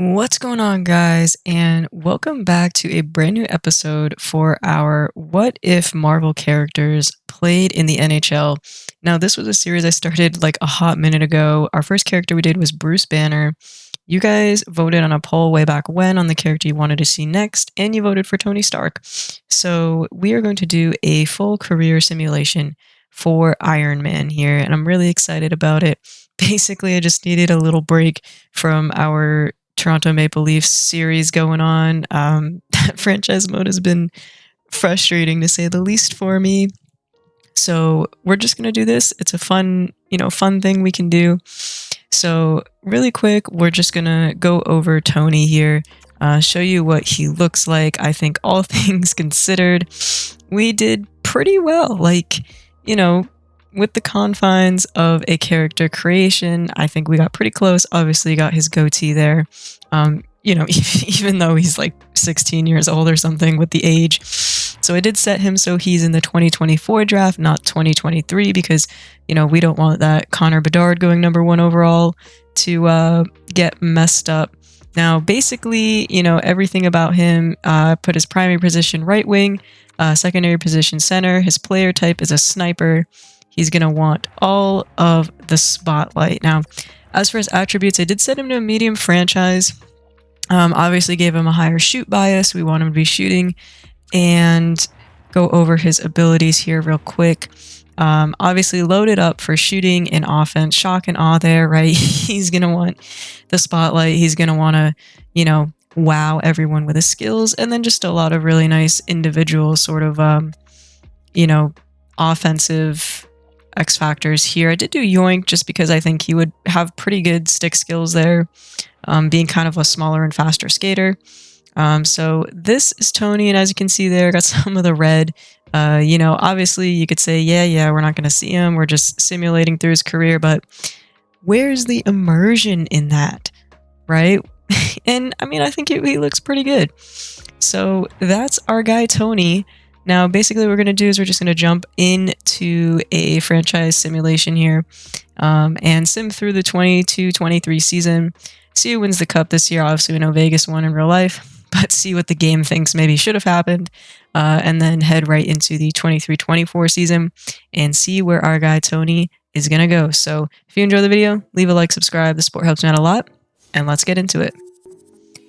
What's going on, guys? And welcome back to a brand new episode for our What If Marvel characters played in the NHL. Now, this was a series I started like a hot minute ago. Our first character we did was Bruce Banner. You guys voted on a poll way back when on the character you wanted to see next, and you voted for Tony Stark. So, we are going to do a full career simulation for Iron Man here, and I'm really excited about it. Basically, I just needed a little break from our Toronto Maple Leafs series going on. That franchise mode has been frustrating to say the least for me. So we're just gonna do this. It's a fun thing we can do. So really quick, we're just gonna go over Tony here, show you what he looks like. I think all things considered, we did pretty well. With the confines of a character creation, I think we got pretty close. Obviously, got his goatee there. Even though he's like 16 years old or something with the age. So I did set him so he's in the 2024 draft, not 2023, because, we don't want that Connor Bedard going #1 overall to get messed up. Now, basically, everything about him, put his primary position right wing, secondary position center. His player type is a sniper. He's going to want all of the spotlight. Now, as for his attributes, I did set him to a medium franchise. Obviously gave him a higher shoot bias. We want him to be shooting, and go over his abilities here real quick. Obviously loaded up for shooting and offense. Shock and awe there, right? He's going to want the spotlight. He's going to want to, wow everyone with his skills. And then just a lot of really nice individual sort of, offensive X factors here. I did do Yoink just because I think he would have pretty good stick skills there, being kind of a smaller and faster skater. So this is Tony, and as you can see there, got some of the red. Obviously you could say, yeah, we're not going to see him. We're just simulating through his career, but where's the immersion in that, right? And I mean, I think he looks pretty good. So that's our guy, Tony. Now, basically what we're going to do is we're just going to jump into a franchise simulation here, and sim through the 22-23 season. See who wins the cup this year. Obviously, we know Vegas won in real life, but see what the game thinks maybe should have happened, and then head right into the 23-24 season and see where our guy Tony is going to go. So if you enjoy the video, leave a like, subscribe. The support helps me out a lot, and let's get into it.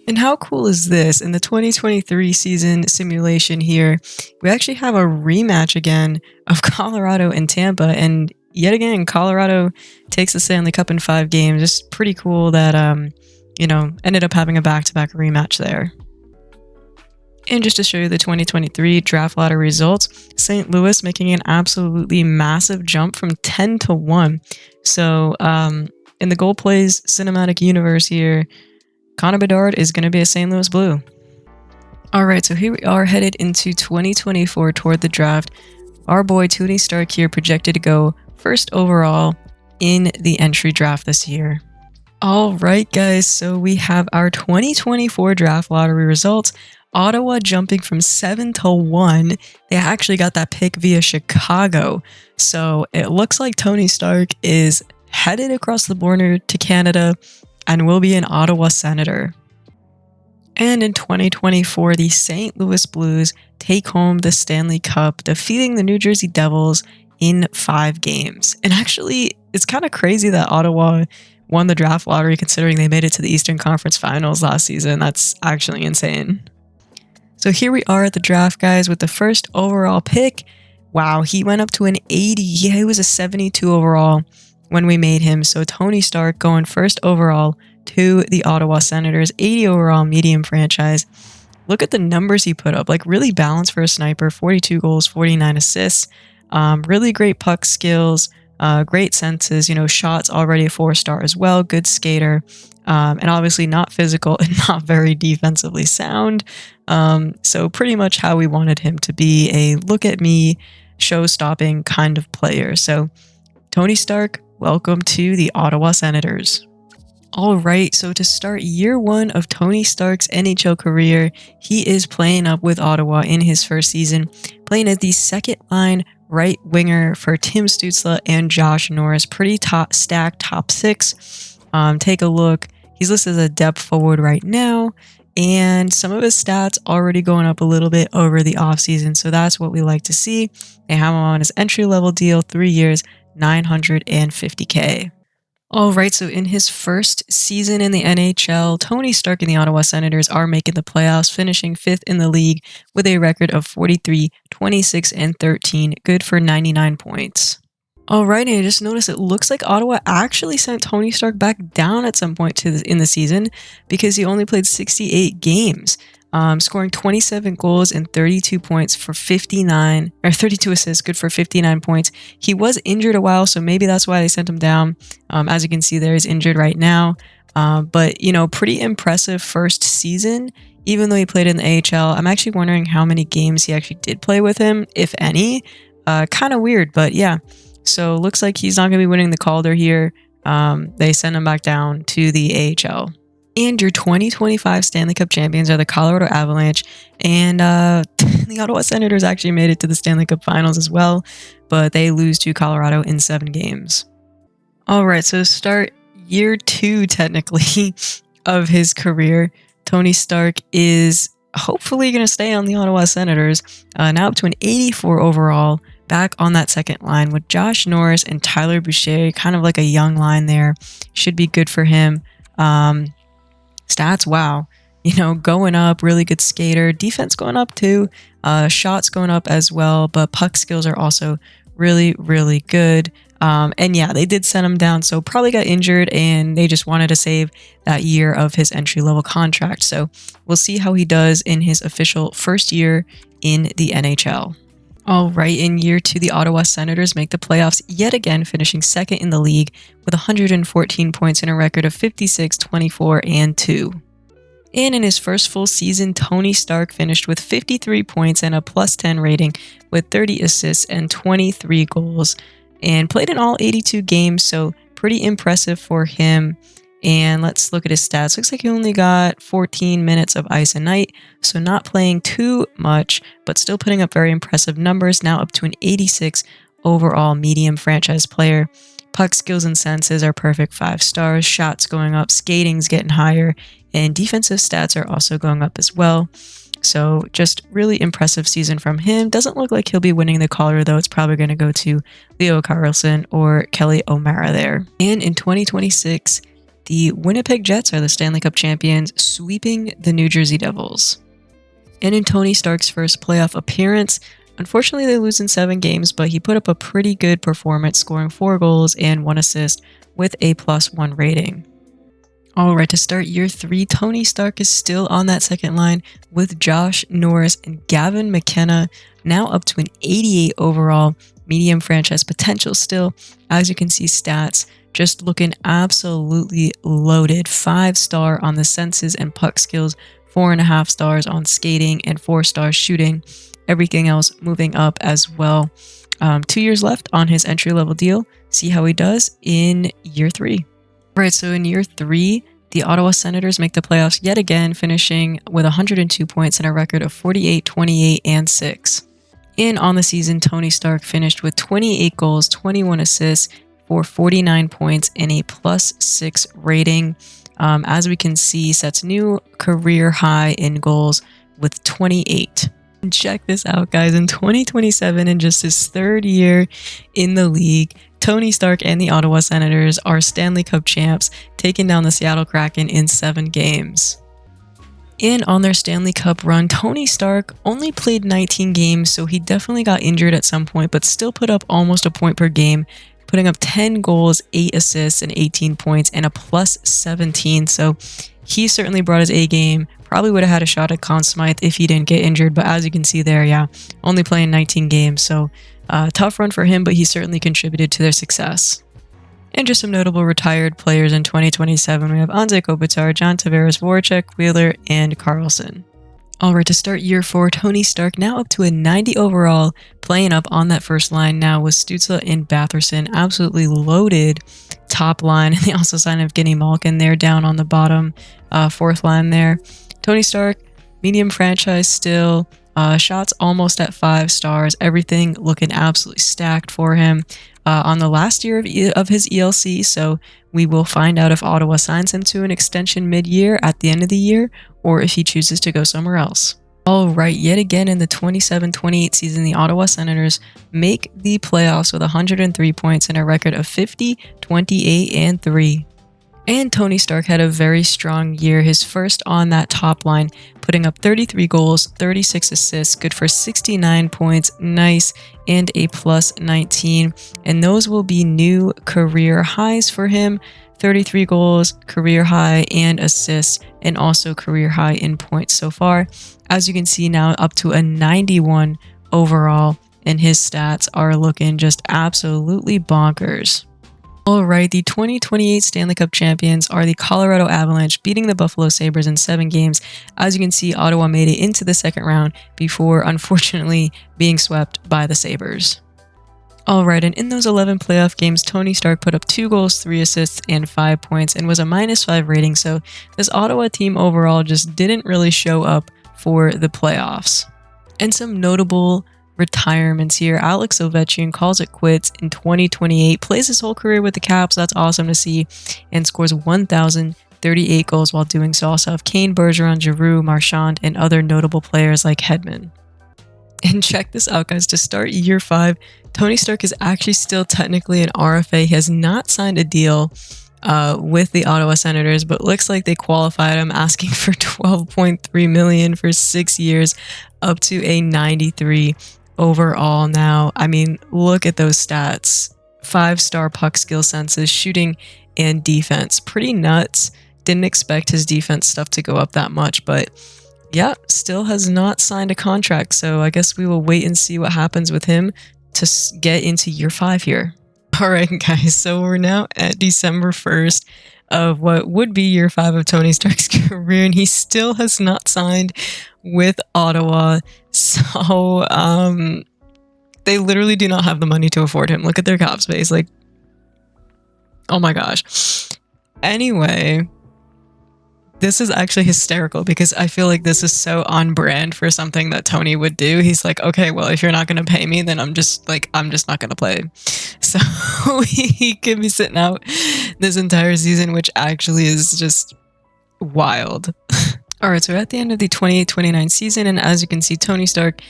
And how cool is this? In the 2023 season simulation here, we actually have a rematch again of Colorado and Tampa. And yet again, Colorado takes the Stanley Cup in 5 games. Just pretty cool that, ended up having a back-to-back rematch there. And just to show you the 2023 draft lottery results, St. Louis making an absolutely massive jump from 10-1. So in the Gold Plays cinematic universe here, Connor Bedard is going to be a St. Louis Blue. All right, so here we are headed into 2024 toward the draft. Our boy Tony Stark here projected to go first overall in the entry draft this year. All right, guys, so we have our 2024 draft lottery results. Ottawa jumping from 7-1. They actually got that pick via Chicago. So it looks like Tony Stark is headed across the border to Canada and will be an Ottawa Senator. And in 2024, the St. Louis Blues take home the Stanley Cup, defeating the New Jersey Devils in 5 games. And actually, it's kind of crazy that Ottawa won the draft lottery considering they made it to the Eastern Conference Finals last season. That's actually insane. So here we are at the draft, guys, with the first overall pick. Wow, he went up to an 80. Yeah, he was a 72 overall when we made him. So Tony Stark going first overall to the Ottawa Senators, 80 overall, medium franchise. Look at the numbers he put up, like really balanced for a sniper, 42 goals, 49 assists, really great puck skills, great senses, shots already a 4-star as well, good skater, and obviously not physical and not very defensively sound. So pretty much how we wanted him to be, a look at me, show-stopping kind of player. So Tony Stark, welcome to the Ottawa Senators. All right, so to start year 1 of Tony Stark's NHL career, he is playing up with Ottawa in his first season, playing as the second line right winger for Tim Stützle and Josh Norris. Pretty stacked top 6. Take a look. He's listed as a depth forward right now, and some of his stats already going up a little bit over the offseason, so that's what we like to see. They have him on his entry-level deal, 3 years, $950K. All right, so in his first season in the NHL, Tony Stark and the Ottawa Senators are making the playoffs, finishing 5th in the league with a record of 43, 26, and 13, good for 99 points. All right, and I just noticed it looks like Ottawa actually sent Tony Stark back down at some point in the season because he only played 68 games. Scoring 27 goals and 32 points for 32 assists, good for 59 points. He was injured a while, so maybe that's why they sent him down. As you can see there, he's injured right now. But, pretty impressive first season, even though he played in the AHL. I'm actually wondering how many games he actually did play with him, if any. Kind of weird, but yeah. So looks like he's not going to be winning the Calder here. They send him back down to the AHL. And your 2025 Stanley Cup champions are the Colorado Avalanche, and the Ottawa Senators actually made it to the Stanley Cup Finals as well, but they lose to Colorado in 7 games. All right, so start year 2, technically, of his career. Tony Stark is hopefully going to stay on the Ottawa Senators, now up to an 84 overall, back on that second line with Josh Norris and Tyler Boucher, kind of like a young line there. Should be good for him. Stats, wow. Going up, really good skater. Defense going up too. Shots going up as well, but puck skills are also really, really good. And yeah, they did send him down, so probably got injured, and they just wanted to save that year of his entry-level contract. So we'll see how he does in his official first year in the NHL. All right, in year 2, the Ottawa Senators make the playoffs yet again, finishing 2nd in the league with 114 points and a record of 56, 24, and 2. And in his first full season, Tony Stark finished with 53 points and a +10 rating with 30 assists and 23 goals, and played in all 82 games, so pretty impressive for him. And let's look at his stats. Looks like he only got 14 minutes of ice a night, so not playing too much, but still putting up very impressive numbers, now up to an 86 overall medium franchise player. Puck skills and senses are perfect 5 stars, shots going up, skating's getting higher, and defensive stats are also going up as well. So just really impressive season from him. Doesn't look like he'll be winning the Calder, though. It's probably going to go to Leo Carlson or Kelly O'Mara there. And in 2026, the Winnipeg Jets are the Stanley Cup champions, sweeping the New Jersey Devils. And in Tony Stark's first playoff appearance, unfortunately they lose in 7 games, but he put up a pretty good performance, scoring 4 goals and 1 assist with a +1 rating. All right, to start year 3, Tony Stark is still on that second line with Josh Norris and Gavin McKenna, now up to an 88 overall, medium franchise potential still. As you can see, stats just looking absolutely loaded. 5-star on the senses and puck skills, 4.5 stars on skating, and 4 stars shooting. Everything else moving up as well. 2 years left on his entry-level deal. See how he does in year 3. Right, so in year 3, the Ottawa Senators make the playoffs yet again, finishing with 102 points and a record of 48, 28, and 6. And on the season, Tony Stark finished with 28 goals, 21 assists, for 49 points and a +6 rating. As we can see, sets new career high in goals with 28. Check this out, guys. In 2027, in just his 3rd year in the league, Tony Stark and the Ottawa Senators are Stanley Cup champs, taking down the Seattle Kraken in 7 games. And on their Stanley Cup run, Tony Stark only played 19 games, so he definitely got injured at some point, but still put up almost a point per game, putting up 10 goals, 8 assists, and 18 points, and a +17. So he certainly brought his A game. Probably would have had a shot at Conn Smythe if he didn't get injured, but as you can see there, yeah, only playing 19 games. So tough run for him, but he certainly contributed to their success. And just some notable retired players in 2027. We have Anze Kopitar, John Tavares, Voracek, Wheeler, and Carlson. All right, to start year 4, Tony Stark now up to a 90 overall, playing up on that first line now with Stützle and Batherson. Absolutely loaded top line. And they also signed Evgeny Malkin there down on the bottom 4th line there. Tony Stark, medium franchise still. Shots almost at 5 stars. Everything looking absolutely stacked for him on the last year of his ELC. So we will find out if Ottawa signs him to an extension mid-year at the end of the year, or if he chooses to go somewhere else. All right, yet again in the 27-28 season, the Ottawa Senators make the playoffs with 103 points and a record of 50, 28, and 3. And Tony Stark had a very strong year, his first on that top line, putting up 33 goals, 36 assists, good for 69 points, nice, and a plus 19. And those will be new career highs for him. 33 goals, career high, and assists, and also career high in points so far. As you can see now, up to a 91 overall, and his stats are looking just absolutely bonkers. Alright, the 2028 Stanley Cup champions are the Colorado Avalanche, beating the Buffalo Sabres in 7 games. As you can see, Ottawa made it into the second round before, unfortunately, being swept by the Sabres. Alright, and in those 11 playoff games, Tony Stark put up 2 goals, 3 assists, and 5 points, and was a -5 rating, so this Ottawa team overall just didn't really show up for the playoffs. And some notable retirements here. Alex Ovechkin calls it quits in 2028, plays his whole career with the Caps, that's awesome to see, and scores 1,038 goals while doing so. Also have Kane, Bergeron, Giroux, Marchand, and other notable players like Hedman. And check this out, guys. To start year 5, Tony Stark is actually still technically an RFA. He has not signed a deal with the Ottawa Senators, but looks like they qualified him, asking for $12.3 million for 6 years, up to a 93 overall. Now, I mean, look at those stats: 5-star puck skill senses, shooting, and defense. Pretty nuts. Didn't expect his defense stuff to go up that much, but yeah, still has not signed a contract, so I guess we will wait and see what happens with him to get into year 5 here. Alright guys, so we're now at December 1st of what would be year 5 of Tony Stark's career, and he still has not signed with Ottawa, so they literally do not have the money to afford him. Look at their cap space, like, oh my gosh. Anyway, this is actually hysterical because I feel like this is so on brand for something that Tony would do. He's like, okay, well, if you're not going to pay me, then I'm just not going to play. So he could be sitting out this entire season, which actually is just wild. All right, so we're at the end of the 28-29 season, and as you can see, Tony Stark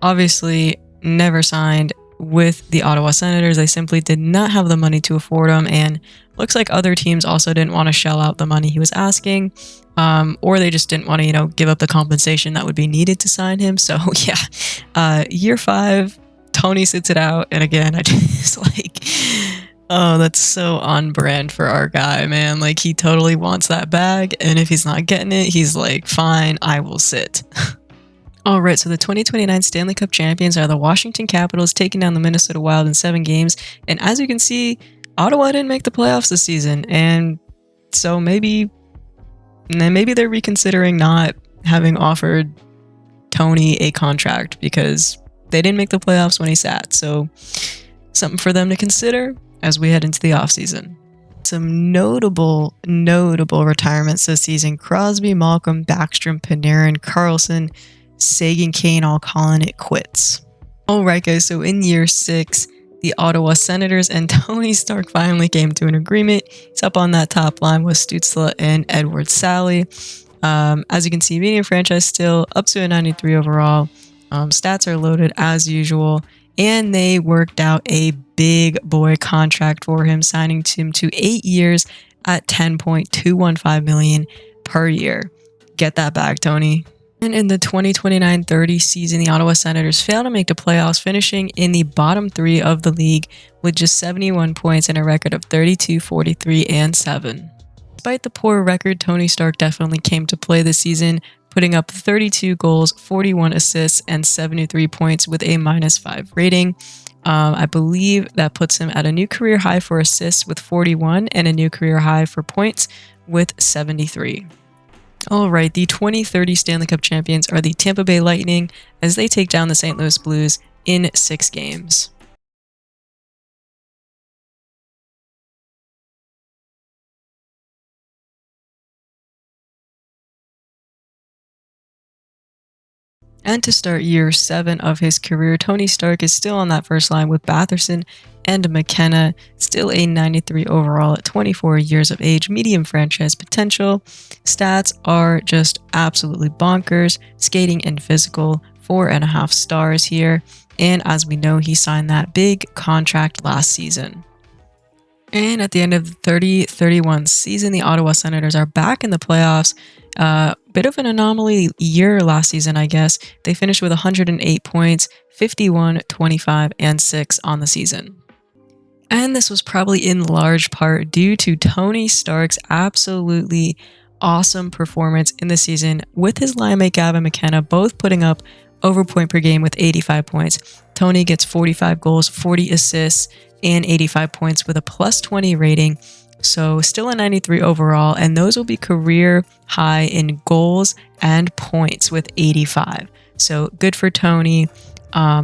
obviously never signed with the Ottawa Senators. They simply did not have the money to afford him, and looks like other teams also didn't want to shell out the money he was asking, or they just didn't want to, give up the compensation that would be needed to sign him. So yeah, year 5, Tony sits it out, and again, I just oh, that's so on brand for our guy, man. Like, he totally wants that bag, and if he's not getting it, he's like, fine, I will sit. Alright, so the 2029 Stanley Cup champions are the Washington Capitals, taking down the Minnesota Wild in 7 games. And as you can see, Ottawa didn't make the playoffs this season, and so maybe they're reconsidering not having offered Tony a contract because they didn't make the playoffs when he sat. So something for them to consider as we head into the offseason. Some notable retirements this season: Crosby, Malcolm, Backstrom, Panarin, Carlson, Sagan, Kane, all calling it quits. Alright guys, so in year 6, the Ottawa Senators and Tony Stark finally came to an agreement. He's up on that top line with Stützle and Edward Sally. As you can see, medium franchise still, up to a 93 overall. Stats are loaded as usual, and they worked out a big boy contract for him, signing him to 8 years at $10.215 million per year. Get that back, Tony. And in the 2029-30 season, the Ottawa Senators failed to make the playoffs, finishing in the bottom 3 of the league with just 71 points and a record of 32, 43, and 7. Despite the poor record, Tony Stark definitely came to play this season, putting up 32 goals, 41 assists, and 73 points with a -5 rating. I believe that puts him at a new career high for assists with 41 and a new career high for points with 73. Alright, the 2030 Stanley Cup champions are the Tampa Bay Lightning as they take down the St. Louis Blues in 6 games. And to start year 7 of his career, Tony Stark is still on that first line with Batherson and McKenna, still a 93 overall at 24 years of age, medium franchise potential. Stats are just absolutely bonkers, skating and physical, 4.5 stars here. And as we know, he signed that big contract last season. And at the end of the 30-31 season, the Ottawa Senators are back in the playoffs. Bit of an anomaly year last season, I guess. They finished with 108 points, 51, 25, and 6 on the season. And this was probably in large part due to Tony Stark's absolutely awesome performance in the season, with his line mate Gavin McKenna both putting up over point per game with 85 points. Tony gets 45 goals, 40 assists, and 85 points with a plus 20 rating. So still a 93 overall, and those will be career high in goals and points with 85. So good for Tony.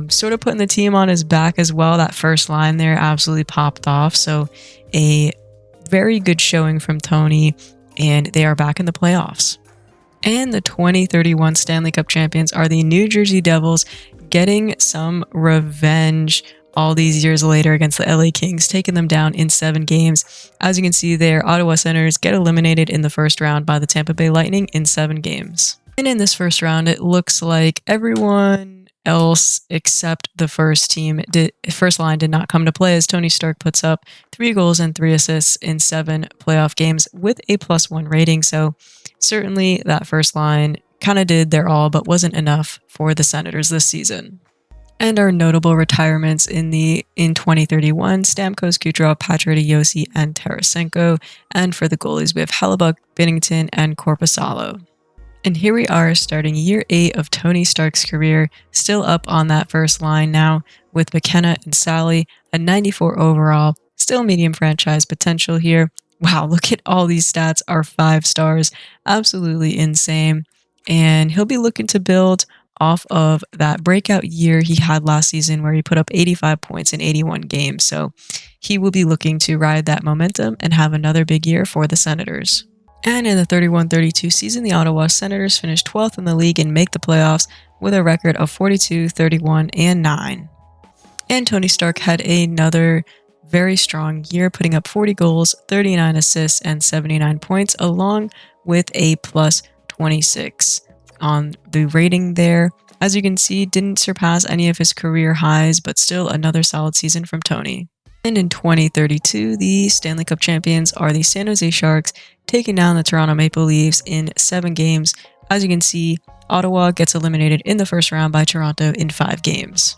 Sort of putting the team on his back as well. That first line there absolutely popped off. So a very good showing from Tony, and they are back in the playoffs. And the 2031 Stanley Cup champions are the New Jersey Devils, getting some revenge all these years later against the LA Kings, taking them down in 7 games. As you can see there, Ottawa Senators get eliminated in the first round by the Tampa Bay Lightning in 7 games. And in this first round, it looks like everyone else except the first line did not come to play, as Tony Stark puts up 3 goals and 3 assists in 7 playoff games with a +1 rating. So certainly that first line kind of did their all, but wasn't enough for the Senators this season. And our notable retirements in 2031, Stamkos, Kucherov, Pacioretty, and Tarasenko. And for the goalies, we have Hellebuck, Binnington, and Korpisalo. And here we are starting year 8 of Tony Stark's career, still up on that first line now with McKenna and Sally, a 94 overall, still medium franchise potential here. Wow, look at all these stats are 5 stars, absolutely insane. And he'll be looking to build off of that breakout year he had last season where he put up 85 points in 81 games. So he will be looking to ride that momentum and have another big year for the Senators. And in the 31-32 season, the Ottawa Senators finished 12th in the league and make the playoffs with a record of 42, 31, and 9. And Tony Stark had another very strong year, putting up 40 goals, 39 assists, and 79 points, along with a +26 on the rating there. As you can see, didn't surpass any of his career highs, but still another solid season from Tony. And in 2032, the Stanley Cup champions are the San Jose Sharks, taking down the Toronto Maple Leafs in 7 games. As you can see, Ottawa gets eliminated in the first round by Toronto in 5 games.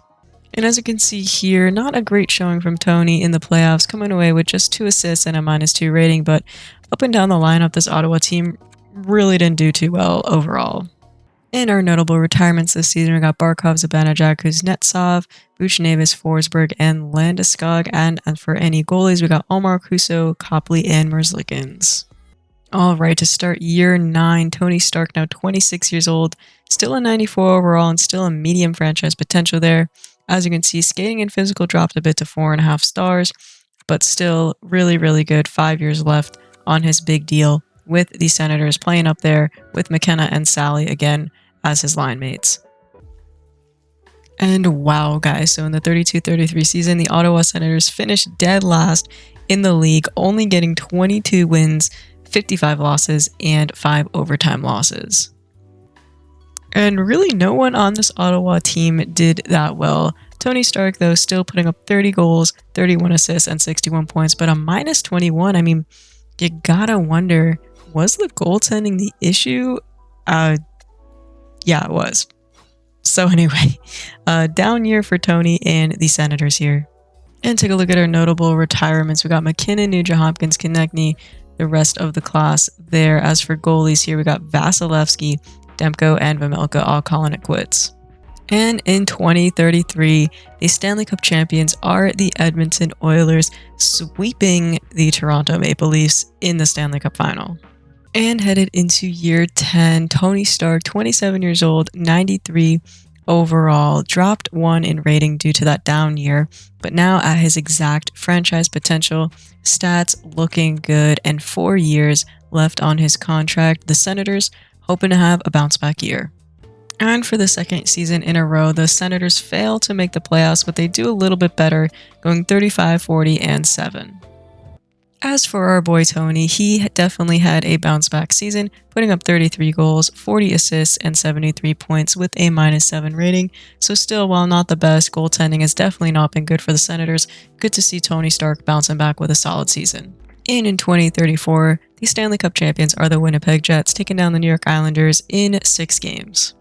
And as you can see here, not a great showing from Tony in the playoffs, coming away with just 2 assists and a -2 rating, but up and down the lineup, this Ottawa team really didn't do too well overall. In our notable retirements this season, we got Barkov, Zibanejad, Kuznetsov, Buchnevich, Forsberg, and Landeskog. And for any goalies, we got Omar, Kuso, Copley, and Merzlikins. All right, to start year 9, Tony Stark, now 26 years old, still a 94 overall and still a medium franchise potential there. As you can see, skating and physical dropped a bit to 4.5 stars, but still really, really good. 5 years left on his big deal with the Senators, playing up there with McKenna and Sally again as his line mates. And wow, guys, so in the 32-33 season, the Ottawa Senators finished dead last in the league, only getting 22 wins, 55 losses, and 5 overtime losses. And really no one on this Ottawa team did that well. Tony Stark, though, still putting up 30 goals, 31 assists, and 61 points, but a -21. I mean, you gotta wonder, was the goaltending the issue? Yeah, it was. So anyway, down year for Tony and the Senators here. And take a look at our notable retirements. We got McKinnon, Nugent Hopkins, Konechny, the rest of the class there. As for goalies here, we got Vasilevsky, Demko, and Vejmelka all calling it quits. And in 2033, the Stanley Cup champions are the Edmonton Oilers, sweeping the Toronto Maple Leafs in the Stanley Cup final. And headed into year 10, Tony Stark, 27 years old, 93 overall, dropped 1 in rating due to that down year, but now at his exact franchise potential, stats looking good, and 4 years left on his contract. The Senators hoping to have a bounce back year. And for the second season in a row, the Senators fail to make the playoffs, but they do a little bit better, going 35, 40, and 7. As for our boy Tony, he definitely had a bounce back season, putting up 33 goals, 40 assists, and 73 points with a -7 rating. So still, while not the best, goaltending has definitely not been good for the Senators. Good to see Tony Stark bouncing back with a solid season. And in 2034, the Stanley Cup champions are the Winnipeg Jets, taking down the New York Islanders in 6 games.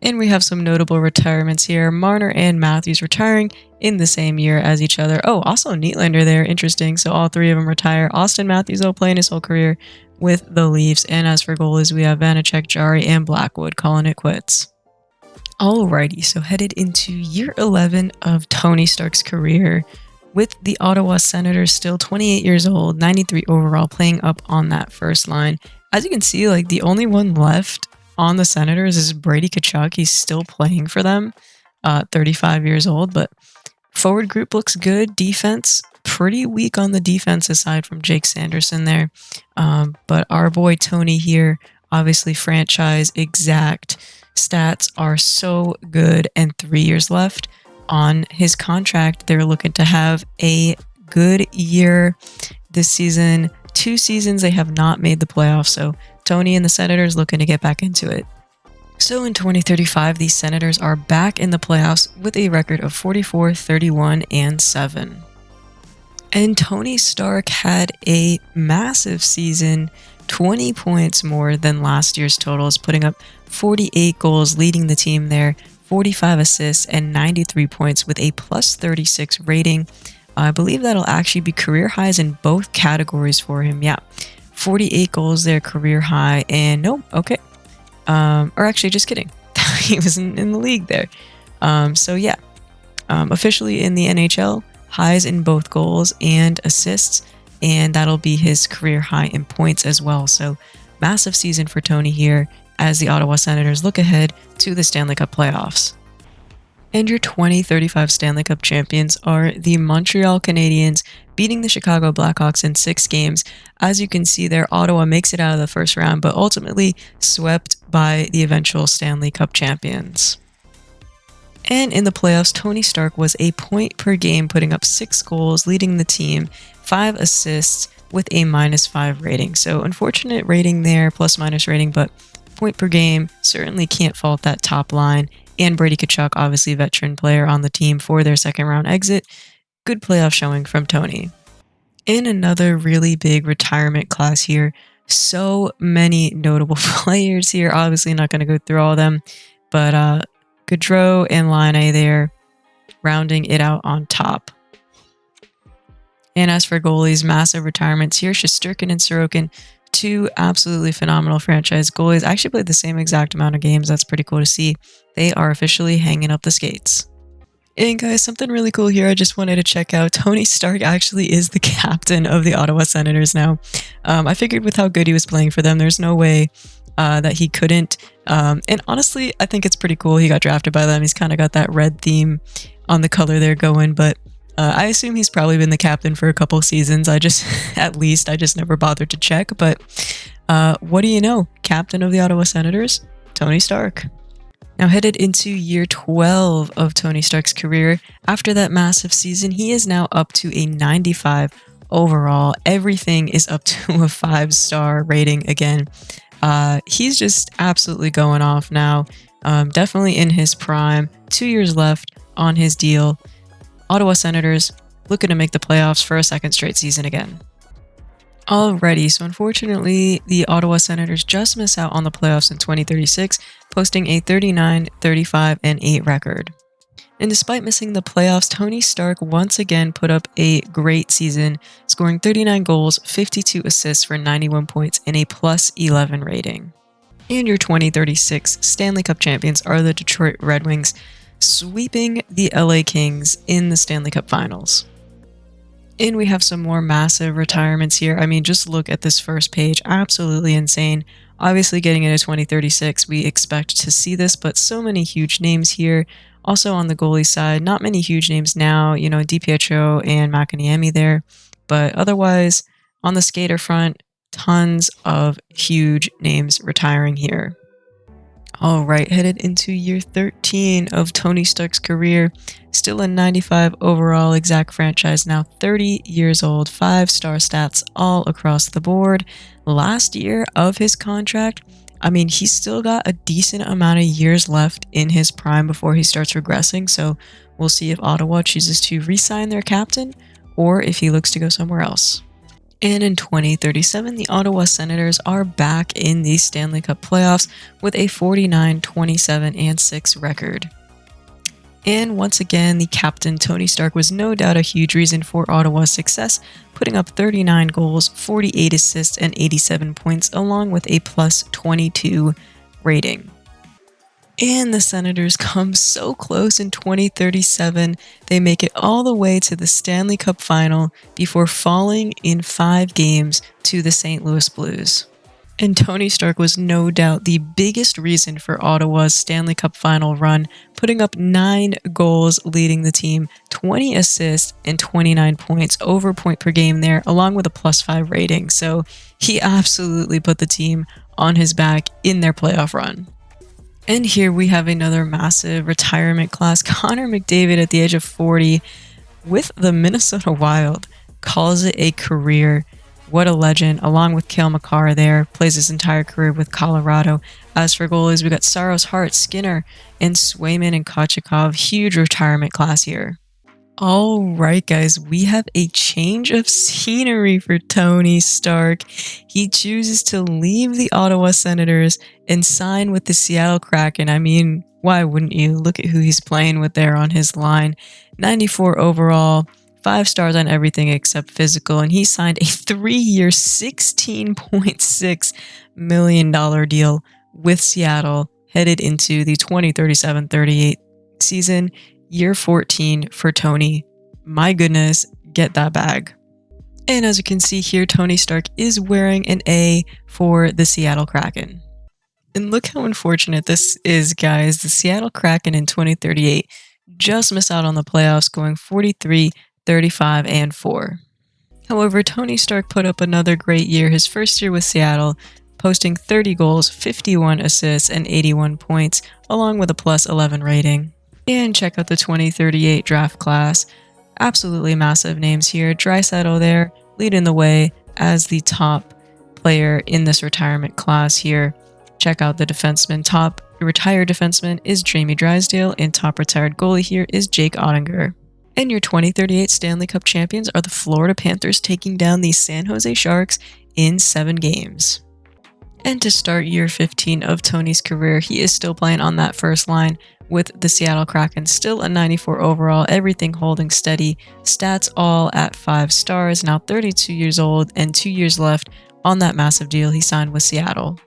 And we have some notable retirements here. Marner and Matthews retiring in the same year as each other. Oh, also Nylander there. Interesting. So all three of them retire. Austin Matthews will play in his whole career with the Leafs. And as for goalies, we have Vanacek, Jari, and Blackwood calling it quits. Alrighty, so headed into year 11 of Tony Stark's career, with the Ottawa Senators still 28 years old, 93 overall, playing up on that first line. As you can see, like the only one left on the Senators is Brady Tkachuk. He's still playing for them, 35 years old, but forward group looks good. Defense, pretty weak on the defense aside from Jake Sanderson there. But our boy Tony here, obviously franchise exact stats are so good, and 3 years left on his contract. They're looking to have a good year this season. 2 seasons they have not made the playoffs, so Tony and the Senators looking to get back into it. So in 2035, the Senators are back in the playoffs with a record of 44, 31, and 7. And Tony Stark had a massive season, 20 points more than last year's totals, putting up 48 goals, leading the team there, 45 assists, and 93 points with a +36 rating. I believe that'll actually be career highs in both categories for him. Yeah, 48 goals there, career high, and nope, okay. Or actually, just kidding. He was in the league there. So yeah, officially in the NHL, highs in both goals and assists, and that'll be his career high in points as well. So massive season for Tony here as the Ottawa Senators look ahead to the Stanley Cup playoffs. And your 2035 Stanley Cup champions are the Montreal Canadiens, beating the Chicago Blackhawks in 6 games. As you can see there, Ottawa makes it out of the first round, but ultimately swept by the eventual Stanley Cup champions. And in the playoffs, Tony Stark was a point per game, putting up 6 goals, leading the team, 5 assists with a -5 rating. So unfortunate rating there, plus-minus rating, but point per game, certainly can't fault that top line. And Brady Tkachuk, obviously veteran player on the team for their second round exit. Good playoff showing from Tony. In another really big retirement class here, so many notable players here. Obviously not going to go through all of them, but Gaudreau and Laine there, rounding it out on top. And as for goalies, massive retirements here. Shesterkin and Sorokin, 2 absolutely phenomenal franchise goalies. Actually played the same exact amount of games. That's pretty cool to see. They are officially hanging up the skates. And guys, something really cool here I just wanted to check out. Tony Stark actually is the captain of the Ottawa Senators now. I figured with how good he was playing for them, there's no way that he couldn't. And honestly, I think it's pretty cool he got drafted by them. He's kind of got that red theme on the color there going, but I assume he's probably been the captain for a couple seasons. I just never bothered to check. But what do you know? Captain of the Ottawa Senators, Tony Stark. Now headed into year 12 of Tony Stark's career. After that massive season, he is now up to a 95 overall. Everything is up to a 5-star rating again. He's just absolutely going off now. Definitely in his prime. 2 years left on his deal. Ottawa Senators looking to make the playoffs for a second straight season again. Alrighty, so unfortunately, the Ottawa Senators just miss out on the playoffs in 2036, posting a 39, 35, and 8 record. And despite missing the playoffs, Tony Stark once again put up a great season, scoring 39 goals, 52 assists for 91 points, and a +11 rating. And your 2036 Stanley Cup champions are the Detroit Red Wings, sweeping the LA Kings in the Stanley Cup Finals. And we have some more massive retirements here. I mean, just look at this first page. Absolutely insane. Obviously, getting into 2036, we expect to see this, but so many huge names here. Also on the goalie side, not many huge names now. You know, DiPietro and Makiniemi there. But otherwise, on the skater front, tons of huge names retiring here. All right, headed into year 13 of Tony Stark's career. Still a 95 overall, exact franchise, now 30 years old, 5-star stats all across the board. Last year of his contract, I mean, he's still got a decent amount of years left in his prime before he starts regressing. So we'll see if Ottawa chooses to re-sign their captain or if he looks to go somewhere else. And in 2037, the Ottawa Senators are back in the Stanley Cup playoffs with a 49, 27, and 6 record. And once again, the captain Tony Stark was no doubt a huge reason for Ottawa's success, putting up 39 goals, 48 assists, and 87 points, along with a plus 22 rating. And the Senators come so close in 2037. They make it all the way to the Stanley Cup final before falling in 5 games to the St. Louis Blues. And Tony Stark was no doubt the biggest reason for Ottawa's Stanley Cup final run, putting up 9 goals, leading the team, 20 assists, and 29 points, over point per game there, along with a plus 5 rating. So he absolutely put the team on his back in their playoff run. And here we have another massive retirement class. Connor McDavid at the age of 40 with the Minnesota Wild calls it a career. What a legend, along with Cale Makar there, plays his entire career with Colorado. As for goalies, we got Saros, Hart, Skinner, and Swayman and Kochetkov. Huge retirement class here. All right, guys, we have a change of scenery for Tony Stark. He chooses to leave the Ottawa Senators and sign with the Seattle Kraken. I mean, why wouldn't you? Look at who he's playing with there on his line. 94 overall, 5 stars on everything except physical, and he signed a 3-year, $16.6 million deal with Seattle, headed into the 2037-38 season. Year 14 for Tony. My goodness, get that bag. And as you can see here, Tony Stark is wearing an A for the Seattle Kraken. And look how unfortunate this is, guys. The Seattle Kraken in 2038 just missed out on the playoffs, going 43, 35, and 4. However, Tony Stark put up another great year his first year with Seattle, posting 30 goals, 51 assists, and 81 points, along with a plus 11 rating. And check out the 2038 draft class. Absolutely massive names here. Draisaitl there, leading the way as the top player in this retirement class here. Check out the defenseman. Top retired defenseman is Jamie Drysdale, and top retired goalie here is Jake Ottinger. And your 2038 Stanley Cup champions are the Florida Panthers, taking down the San Jose Sharks in 7 games. And to start year 15 of Tony's career, he is still playing on that first line with the Seattle Kraken, still a 94 overall, everything holding steady, stats all at 5 stars, now 32 years old and 2 years left on that massive deal he signed with Seattle.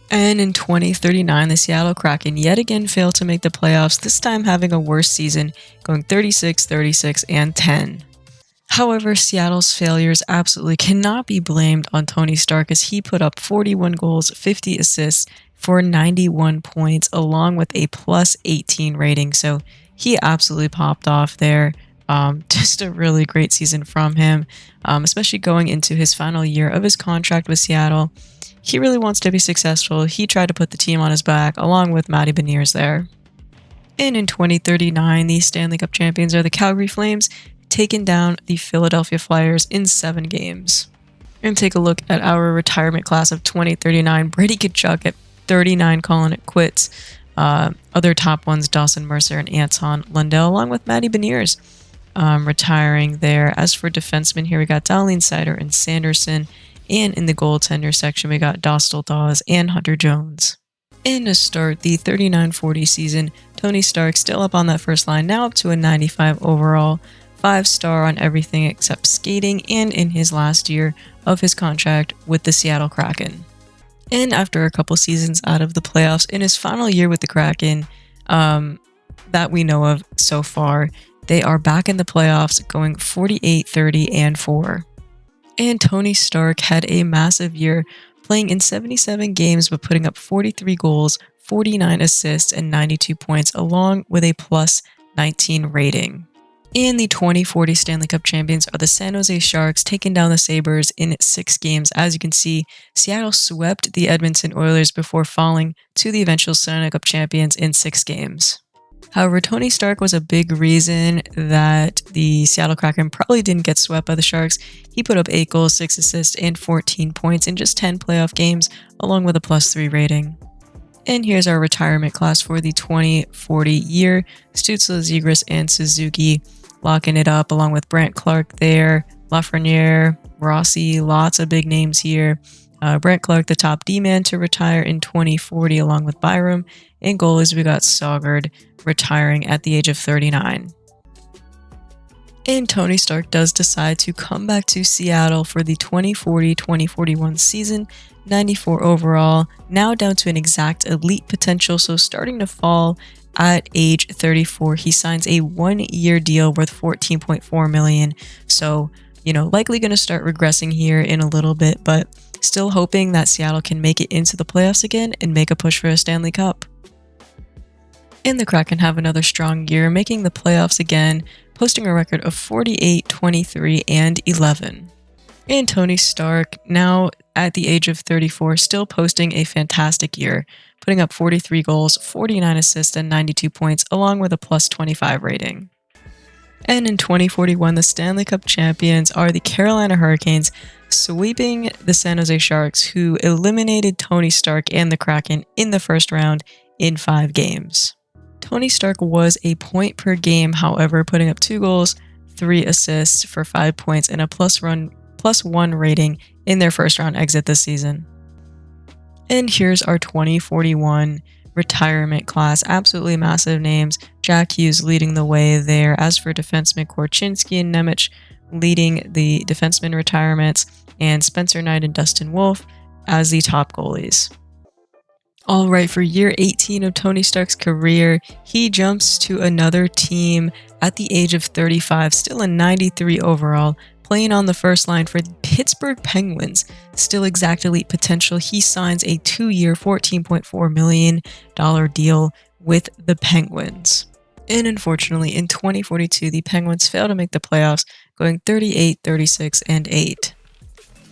And in 2039, the Seattle Kraken yet again failed to make the playoffs, this time having a worse season, going 36, 36, and 10. However, Seattle's failures absolutely cannot be blamed on Tony Stark, as he put up 41 goals, 50 assists for 91 points, along with a plus 18 rating. So he absolutely popped off there. Just a really great season from him, especially going into his final year of his contract with Seattle. He really wants to be successful. He tried to put the team on his back, along with Matty Beniers there. And in 2039, the Stanley Cup champions are the Calgary Flames, taking down the Philadelphia Flyers in 7 games. And take a look at our retirement class of 2039. Brady Tkachuk at 39, calling it quits. Other top ones, Dawson Mercer and Anton Lundell, along with Matty Beniers, retiring there. As for defensemen, here we got Darlene Sider and Sanderson. And in the goaltender section, we got Dostal Dawes and Hunter Jones. And to start the 39-40 season, Tony Stark still up on that first line, now up to a 95 overall, 5-star on everything except skating, and in his last year of his contract with the Seattle Kraken. And after a couple seasons out of the playoffs, in his final year with the Kraken, that we know of so far, they are back in the playoffs, going 48, 30, and 4. And Tony Stark had a massive year, playing in 77 games but putting up 43 goals, 49 assists, and 92 points, along with a plus 19 rating. And the 2040 Stanley Cup champions are the San Jose Sharks, taking down the Sabres in 6 games. As you can see, Seattle swept the Edmonton Oilers before falling to the eventual Stanley Cup champions in 6 games. However, Tony Stark was a big reason that the Seattle Kraken probably didn't get swept by the Sharks. He put up 8 goals, 6 assists, and 14 points in just 10 playoff games, along with a +3 rating. And here's our retirement class for the 2040 year. Stützle, Zegras, and Suzuki locking it up, along with Brent Clark there, Lafreniere, Rossi, lots of big names here. Brent Clark, the top D-man to retire in 2040, along with Byram. In goalies, we got Saugard retiring at the age of 39. And Tony Stark does decide to come back to Seattle for the 2040-2041 season, 94 overall, now down to an exact elite potential, so starting to fall at age 34. He signs a 1-year deal worth $14.4 million, so, likely going to start regressing here in a little bit, but still hoping that Seattle can make it into the playoffs again and make a push for a Stanley Cup. And the Kraken have another strong year, making the playoffs again, posting a record of 48, 23, and 11. And Tony Stark, now at the age of 34, still posting a fantastic year, putting up 43 goals, 49 assists, and 92 points, along with a +25 rating. And in 2041, the Stanley Cup champions are the Carolina Hurricanes, sweeping the San Jose Sharks, who eliminated Tony Stark and the Kraken in the first round in 5 games. Tony Stark was a point per game, however, putting up 2 goals, 3 assists for 5 points, and a +1 rating in their first round exit this season. And here's our 2041 retirement class. Absolutely massive names. Jack Hughes leading the way there. As for defensemen, Korchinski and Nemec leading the defenseman retirements, and Spencer Knight and Dustin Wolf as the top goalies. All right, for year 18 of Tony Stark's career, he jumps to another team at the age of 35, still a 93 overall, playing on the first line for the Pittsburgh Penguins. Still exact elite potential. He signs a 2-year, $14.4 million deal with the Penguins. And unfortunately, in 2042, the Penguins fail to make the playoffs, going 38, 36, and 8.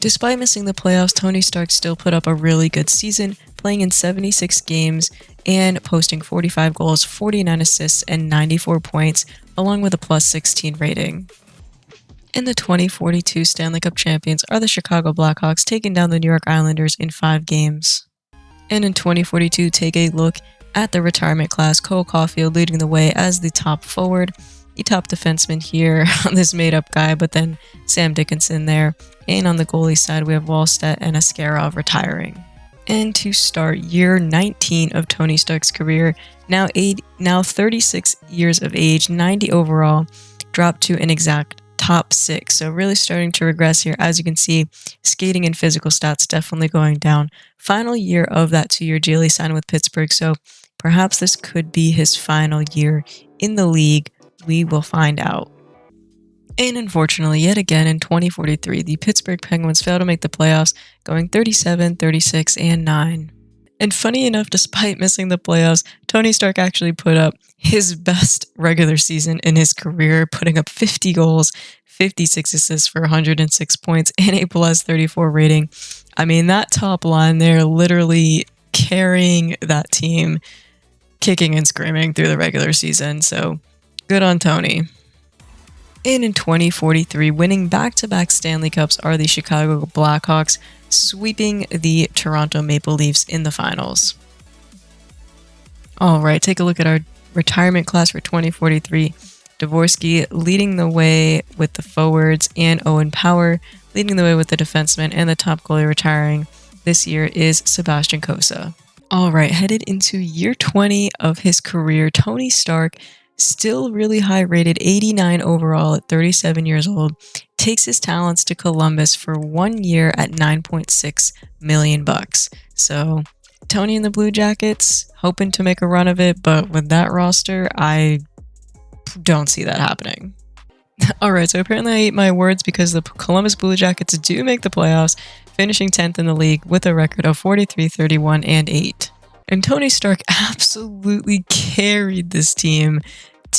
Despite missing the playoffs, Tony Stark still put up a really good season, playing in 76 games and posting 45 goals, 49 assists, and 94 points, along with a +16 rating. And the 2042 Stanley Cup champions are the Chicago Blackhawks, taking down the New York Islanders in 5 games. And in 2042, take a look at the retirement class. Cole Caulfield leading the way as the top forward. The top defenseman here, this made-up guy, but then Sam Dickinson there. And on the goalie side, we have Wallstedt and Askarov retiring. And to start year 19 of Tony Stark's career, now 36 years of age, 90 overall, dropped to an exact top 6. So really starting to regress here. As you can see, skating and physical stats definitely going down. Final year of that 2-year deal he signed with Pittsburgh, so perhaps this could be his final year in the league. We will find out. And unfortunately, yet again in 2043, the Pittsburgh Penguins fail to make the playoffs, going 37, 36, and 9. And funny enough, despite missing the playoffs, Tony Stark actually put up his best regular season in his career, putting up 50 goals, 56 assists for 106 points, and a +34 rating. I mean, that top line there literally carrying that team, kicking and screaming through the regular season, so good on Tony. And in 2043, winning back-to-back Stanley Cups are the Chicago Blackhawks, sweeping the Toronto Maple Leafs in the finals. All right, take a look at our retirement class for 2043. Dvorsky leading the way with the forwards, and Owen Power leading the way with the defensemen, and the top goalie retiring this year is Sebastian Cossa. All right, headed into year 20 of his career, Tony Stark, still really high rated, 89 overall at 37 years old, takes his talents to Columbus for 1 year at $9.6 million. So Tony and the Blue Jackets hoping to make a run of it, but with that roster, I don't see that happening. Alright, so apparently I ate my words because the Columbus Blue Jackets do make the playoffs, finishing 10th in the league with a record of 43, 31, and 8. And Tony Stark absolutely carried this team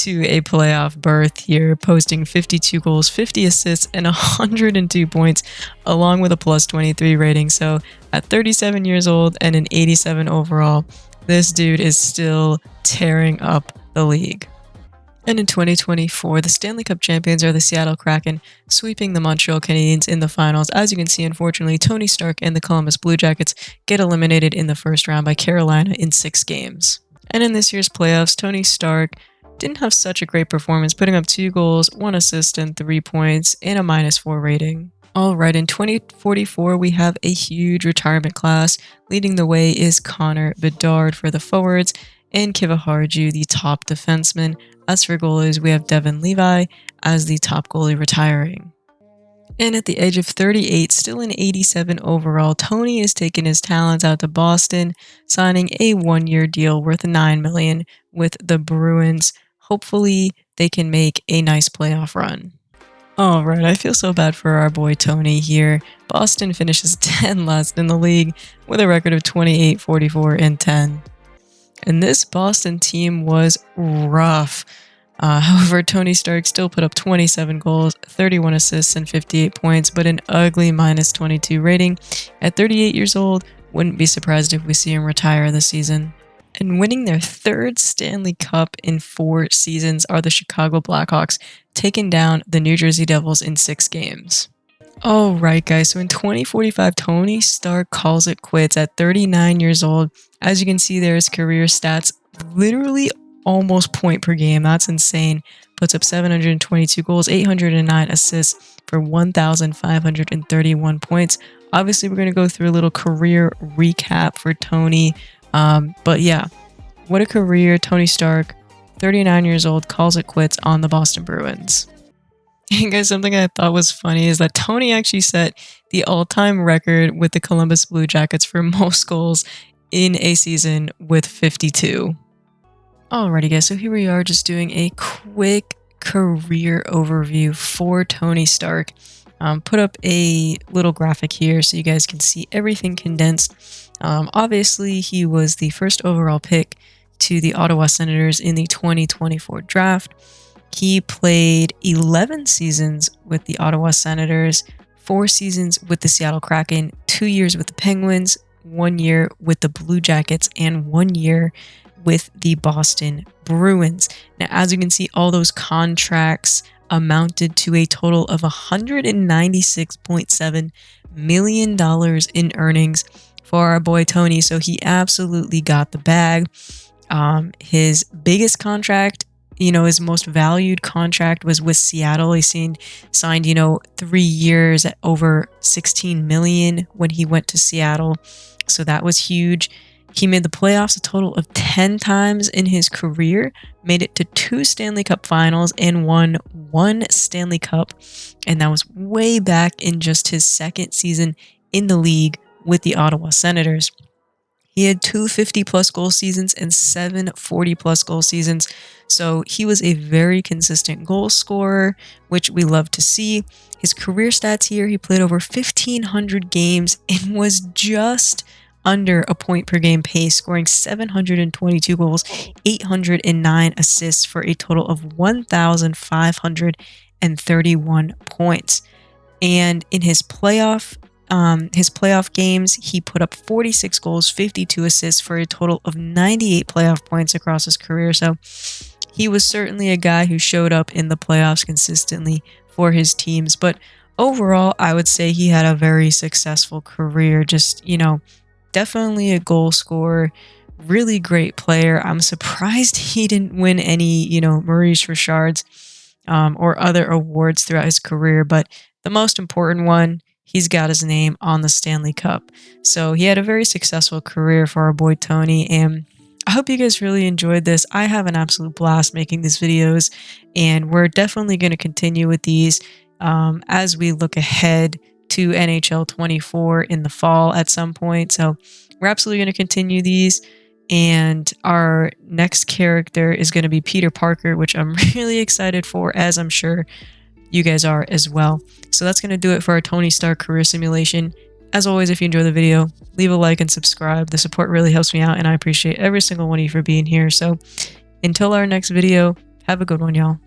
to a playoff berth here, posting 52 goals, 50 assists, and 102 points, along with a plus 23 rating. So at 37 years old and an 87 overall, this dude is still tearing up the league. And in 2024, the Stanley Cup champions are the Seattle Kraken, sweeping the Montreal Canadiens in the finals. As you can see, unfortunately, Tony Stark and the Columbus Blue Jackets get eliminated in the first round by Carolina in 6 games. And in this year's playoffs, Tony Stark didn't have such a great performance, putting up 2 goals, 1 assist, and 3 points, and a -4 rating. Alright, in 2044, we have a huge retirement class. Leading the way is Connor Bedard for the forwards, and Kiva Harju, the top defenseman. As for goalies, we have Devin Levi as the top goalie retiring. And at the age of 38, still an 87 overall, Tony is taking his talents out to Boston, signing a 1-year deal worth $9 million with the Bruins. Hopefully, they can make a nice playoff run. Alright, I feel so bad for our boy Tony here. Boston finishes 10 last in the league with a record of 28, 44, and 10. And this Boston team was rough. However, Tony Stark still put up 27 goals, 31 assists, and 58 points, but an ugly -22 rating. At 38 years old, wouldn't be surprised if we see him retire this season. And winning their 3rd Stanley Cup in 4 seasons are the Chicago Blackhawks, taking down the New Jersey Devils in 6 games. Alright guys, so in 2045, Tony Stark calls it quits at 39 years old. As you can see there, his career stats literally almost point per game. That's insane. Puts up 722 goals, 809 assists for 1,531 points. Obviously, we're going to go through a little career recap for Tony. But yeah, what a career. Tony Stark, 39 years old, calls it quits on the Boston Bruins. And guys, something I thought was funny is that Tony actually set the all-time record with the Columbus Blue Jackets for most goals in a season with 52. Alrighty guys, so here we are just doing a quick career overview for Tony Stark. Put up a little graphic here so you guys can see everything condensed. Obviously, he was the first overall pick to the Ottawa Senators in the 2024 draft. He played 11 seasons with the Ottawa Senators, 4 seasons with the Seattle Kraken, 2 years with the Penguins, 1 year with the Blue Jackets, and 1 year with the Boston Bruins. Now, as you can see, all those contracts amounted to a total of $196.7 million in earnings for our boy Tony, so he absolutely got the bag. His biggest contract, his most valued contract was with Seattle. He signed 3 years at over $16 million when he went to Seattle. So that was huge. He made the playoffs a total of 10 times in his career, made it to 2 Stanley Cup finals, and won 1 Stanley Cup. And that was way back in just his 2nd season in the league with the Ottawa Senators. He had 2 50-plus goal seasons and 7 40-plus goal seasons. So he was a very consistent goal scorer, which we love to see. His career stats here, he played over 1,500 games and was just under a point per game pace, scoring 722 goals, 809 assists for a total of 1,531 points. And in his playoff games, he put up 46 goals, 52 assists for a total of 98 playoff points across his career. So he was certainly a guy who showed up in the playoffs consistently for his teams. But overall, I would say he had a very successful career. Just, definitely a goal scorer, really great player. I'm surprised he didn't win any, Maurice Richards or other awards throughout his career. But the most important one, he's got his name on the Stanley Cup. So he had a very successful career for our boy Tony, and I hope you guys really enjoyed this. I have an absolute blast making these videos, and we're definitely going to continue with these as we look ahead to NHL 24 in the fall at some point. So we're absolutely going to continue these, and our next character is going to be Peter Parker, which I'm really excited for, as I'm sure you guys are as well. So that's going to do it for our Tony Stark career simulation. As always, if you enjoy the video, leave a like and subscribe. The support really helps me out, and I appreciate every single one of you for being here. So until our next video, Have a good one, y'all.